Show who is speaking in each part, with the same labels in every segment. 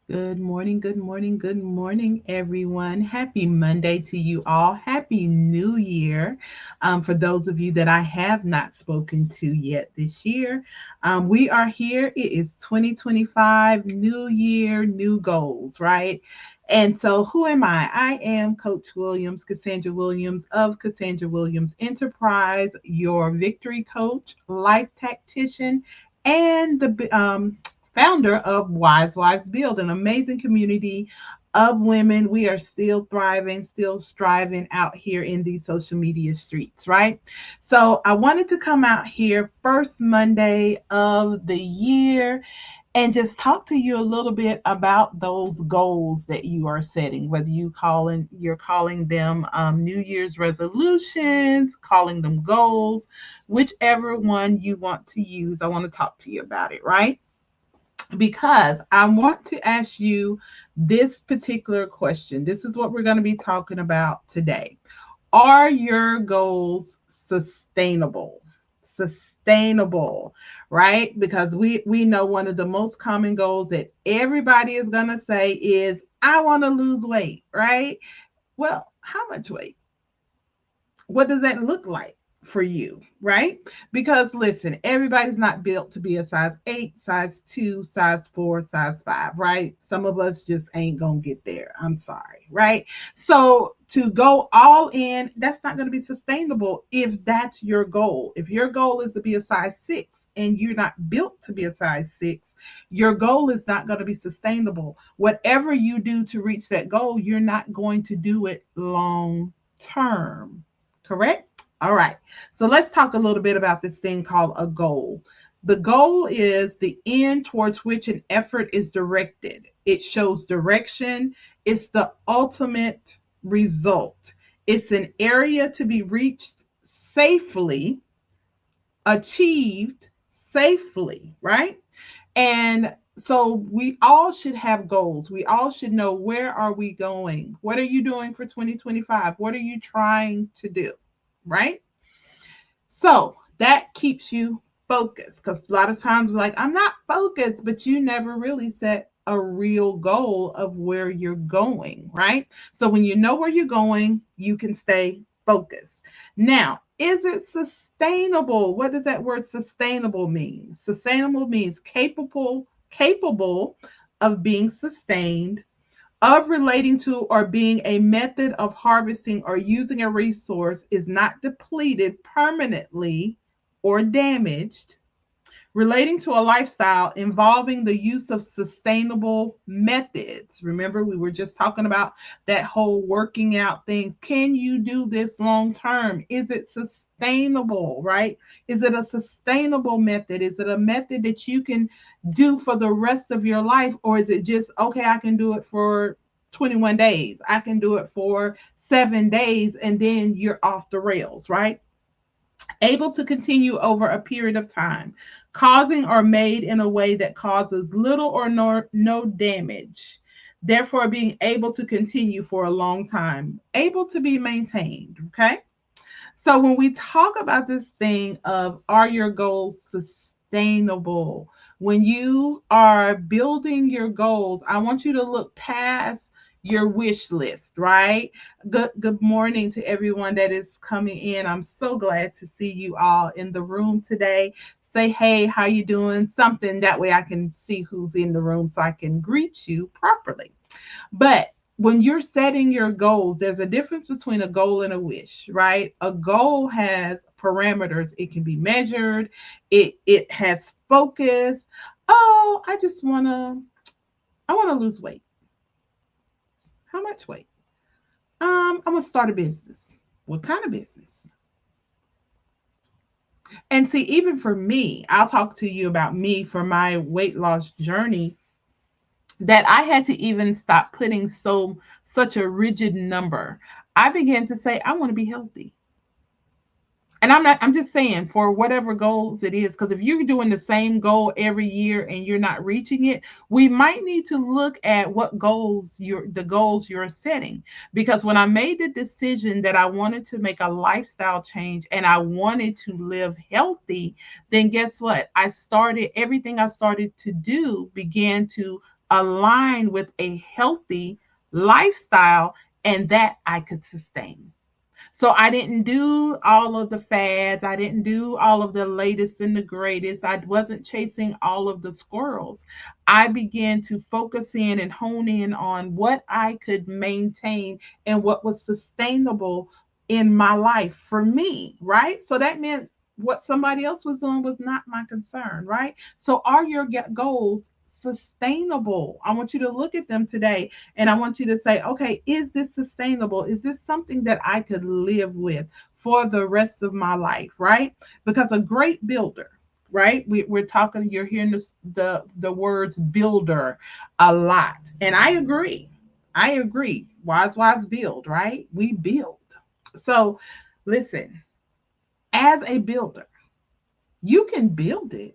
Speaker 1: Good morning, good morning, good morning, everyone. Happy Monday to you all. Happy New Year. For those of you that I have not spoken to yet this year, we are here. It is 2025, new year, new goals, right? And so, who am I? I am Coach Williams, Cassandra Williams of Cassandra Williams Enterprise, your victory coach, life tactician, and the founder of Wise Wives Build, an amazing community of women. We are still thriving, still striving out here in these social media streets, right? So I wanted to come out here first Monday of the year and just talk to you a little bit about those goals that you are setting, whether you're calling them New Year's resolutions, calling them goals, whichever one you want to use. I want to talk to you about it, right? Because I want to ask you this particular question. This is what we're going to be talking about today. Are your goals sustainable? Sustainable, right? Because we know one of the most common goals that everybody is going to say is I want to lose weight, right? Well, how much weight? What does that look like for you, right? Because listen, everybody's not built to be a size 8, size 2, size 4, size 5, right? Some of us just ain't going to get there. I'm sorry, right? So to go all in, that's not going to be sustainable if that's your goal. If your goal is to be a size 6 and you're not built to be a size 6, your goal is not going to be sustainable. Whatever you do to reach that goal, you're not going to do it long term. Correct? All right. So let's talk a little bit about this thing called a goal. The goal is the end towards which an effort is directed. It shows direction. It's the ultimate result. It's an area to be reached safely, achieved safely, right? And so we all should have goals. We all should know, where are we going? What are you doing for 2025? What are you trying to do? Right? So that keeps you focused, because a lot of times we're like, I'm not focused, but you never really set a real goal of where you're going, right? So when you know where you're going, you can stay focused. Now, is it sustainable? What does that word sustainable mean? Sustainable means capable of being sustained, of relating to or being a method of harvesting or using a resource, is not depleted permanently or damaged, relating to a lifestyle involving the use of sustainable methods. Remember, we were just talking about that whole working out things. Can you do this long term? Is it sustainable, right? Is it a sustainable method? Is it a method that you can do for the rest of your life? Or is it just, okay, I can do it for 21 days, I can do it for 7 days, and then you're off the rails, right? Able to continue over a period of time, causing or made in a way that causes little or no damage, therefore being able to continue for a long time, able to be maintained. Okay. So when we talk about this thing of, are your goals sustainable? When you are building your goals, I want you to look past your wish list, right? Good morning to everyone that is coming in. I'm so glad to see you all in the room today. Say, hey, how you doing? Something that way I can see who's in the room so I can greet you properly. But when you're setting your goals, there's a difference between a goal and a wish, right? A goal has parameters. It can be measured. It has focus. Oh, I want to lose weight. How much weight? I'm gonna start a business. What kind of business? And see, even for me, I'll talk to you about me for my weight loss journey, that I had to even stop putting such a rigid number. I began to say, I want to be healthy. And I'm just saying, for whatever goals it is, because if you're doing the same goal every year and you're not reaching it, we might need to look at what the goals you're setting. Because when I made the decision that I wanted to make a lifestyle change and I wanted to live healthy, then guess what? Everything I started to do began to aligned with a healthy lifestyle and that I could sustain. So I didn't do all of the fads. I didn't do all of the latest and the greatest. I wasn't chasing all of the squirrels. I began to focus in and hone in on what I could maintain and what was sustainable in my life for me, right? So that meant what somebody else was doing was not my concern, right? So are your goals sustainable? I want you to look at them today and I want you to say, okay, is this sustainable? Is this something that I could live with for the rest of my life, right? Because a great builder, right? We're talking, you're hearing the words builder a lot. And I agree. I agree. Wise build, right? We build. So listen, as a builder, you can build it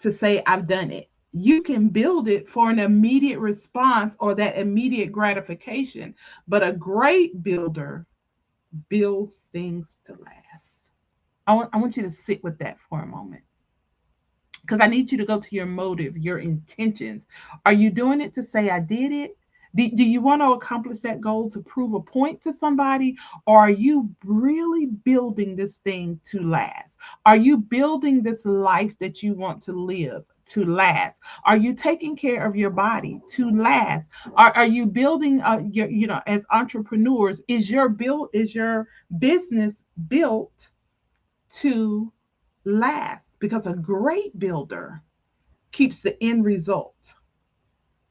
Speaker 1: to say, I've done it. You can build it for an immediate response or that immediate gratification. But a great builder builds things to last. I want you to sit with that for a moment because I need you to go to your motive, your intentions. Are you doing it to say, I did it? Do you want to accomplish that goal to prove a point to somebody? Or are you really building this thing to last? Are you building this life that you want to live to last? Are you taking care of your body to last? Are you building as entrepreneurs, is your business built to last? Because a great builder keeps the end result,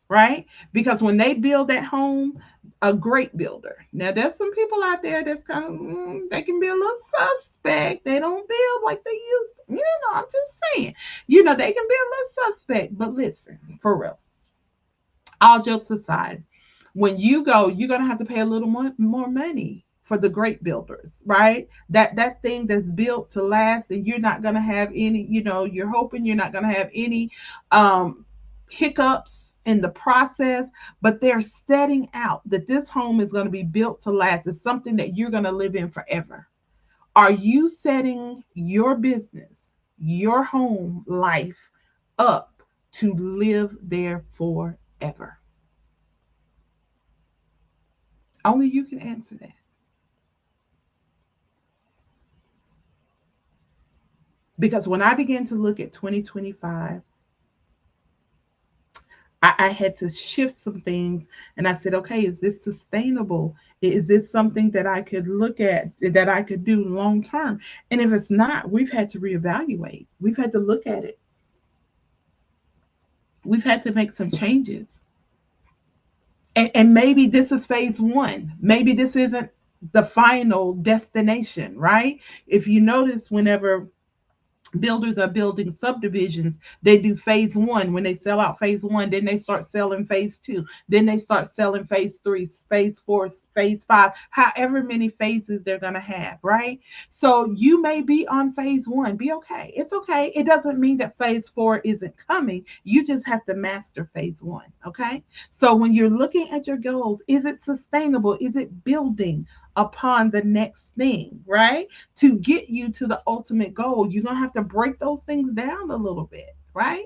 Speaker 1: right? Because when they build that home, a great builder. Now, there's some people out there that's kind of, they can be a little suspect. They don't build like they used to. I'm just saying, they can be a little suspect. But listen, for real, all jokes aside, when you go, you're going to have to pay a little more money for the great builders, right? That thing that's built to last, and you're not going to have any, you're hoping you're not going to have any hiccups in the process, but they're setting out that this home is going to be built to last. It's something that you're going to live in forever. Are you setting your business, your home life up to live there forever? Only you can answer that. Because when I began to look at 2025, I had to shift some things and I said, okay, is this sustainable? Is this something that I could look at, that I could do long term? And if it's not, we've had to reevaluate. We've had to look at it. We've had to make some changes. And maybe this is phase one. Maybe this isn't the final destination, right? If you notice, whenever builders are building subdivisions, they do phase one. When they sell out phase one, then they start selling phase two, then they start selling phase three, phase four, phase five, however many phases they're going to have, right? So you may be on phase one. Be okay. It's okay. It doesn't mean that phase four isn't coming. You just have to master phase one. Okay. So when you're looking at your goals, is it sustainable? Is it building upon the next thing, right? To get you to the ultimate goal, you're going to have to break those things down a little bit, right?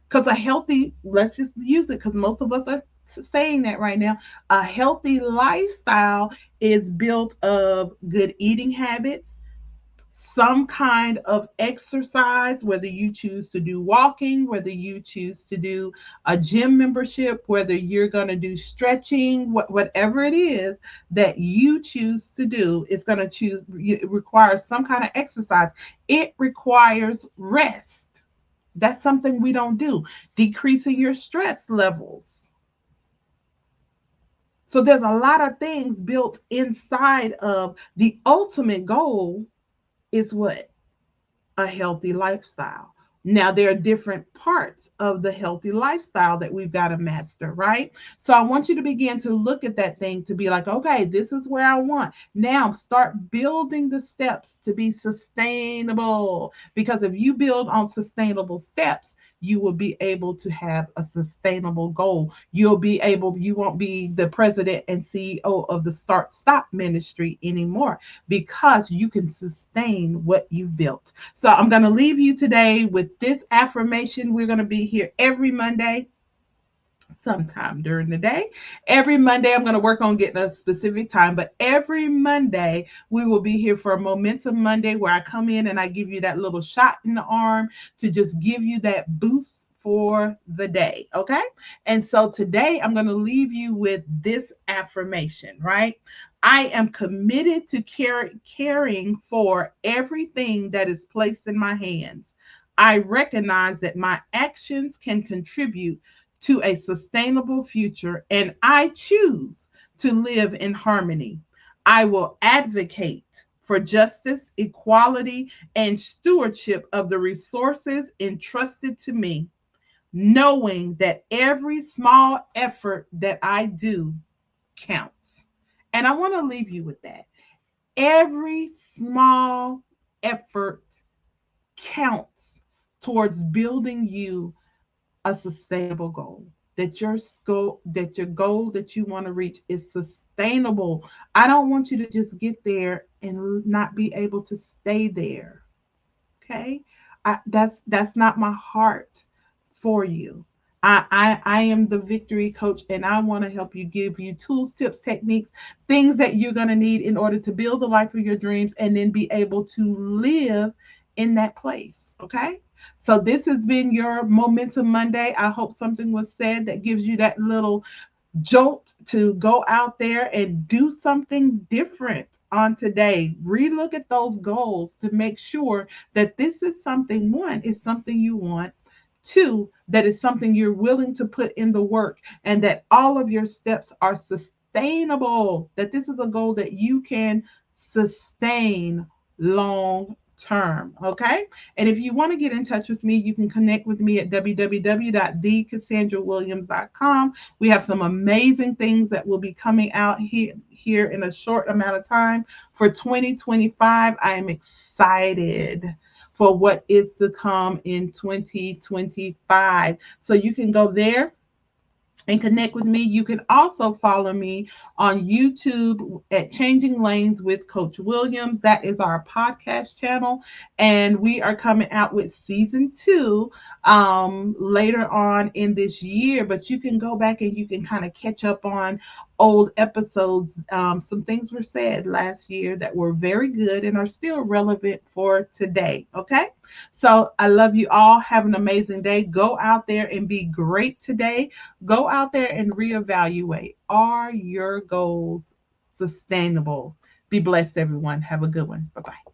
Speaker 1: Because a healthy, let's just use it because most of us are saying that right now. A healthy lifestyle is built of good eating habits, some kind of exercise, whether you choose to do walking, whether you choose to do a gym membership, whether you're going to do stretching, whatever it is that you choose to do, it's going to it requires some kind of exercise. It requires rest. That's something we don't do. Decreasing your stress levels. So there's a lot of things built inside of the ultimate goal is what? A healthy lifestyle. Now, there are different parts of the healthy lifestyle that we've got to master, right? So I want you to begin to look at that thing to be like, okay, this is where I want. Now start building the steps to be sustainable. Because if you build on sustainable steps, you will be able to have a sustainable goal. You won't be the president and CEO of the Start Stop Ministry anymore because you can sustain what you've built. So I'm going to leave you today with this affirmation mentioned, we're going to be here every Monday sometime during the day. Every Monday, I'm going to work on getting a specific time, but every Monday, we will be here for a Momentum Monday where I come in and I give you that little shot in the arm to just give you that boost for the day. Okay. And so today, I'm going to leave you with this affirmation, right? I am committed to caring for everything that is placed in my hands. I recognize that my actions can contribute to a sustainable future, and I choose to live in harmony. I will advocate for justice, equality, and stewardship of the resources entrusted to me, knowing that every small effort that I do counts. And I want to leave you with that. Every small effort counts towards building you a sustainable goal. That your goal that you want to reach is sustainable. I don't want you to just get there and not be able to stay there. Okay? That's not my heart for you. I am the victory coach, and I want to help you, give you tools, tips, techniques, things that you're going to need in order to build the life of your dreams and then be able to live in that place. Okay. So this has been your Momentum Monday. I hope something was said that gives you that little jolt to go out there and do something different on today. Relook at those goals to make sure that this is something, one, is something you want. Two, that is something you're willing to put in the work, and that all of your steps are sustainable, that this is a goal that you can sustain long term. Okay. And if you want to get in touch with me, you can connect with me at www.thecassandrawilliams.com. We have some amazing things that will be coming out here in a short amount of time for 2025. I am excited for what is to come in 2025. So you can go there and connect with me. You can also follow me on YouTube at Changing Lanes with Coach Williams. That is our podcast channel. And we are coming out with season 2 later on in this year. But you can go back and you can kind of catch up on old episodes. Some things were said last year that were very good and are still relevant for today. Okay. So I love you all. Have an amazing day. Go out there and be great today. Go out there and reevaluate. Are your goals sustainable? Be blessed, everyone. Have a good one. Bye-bye.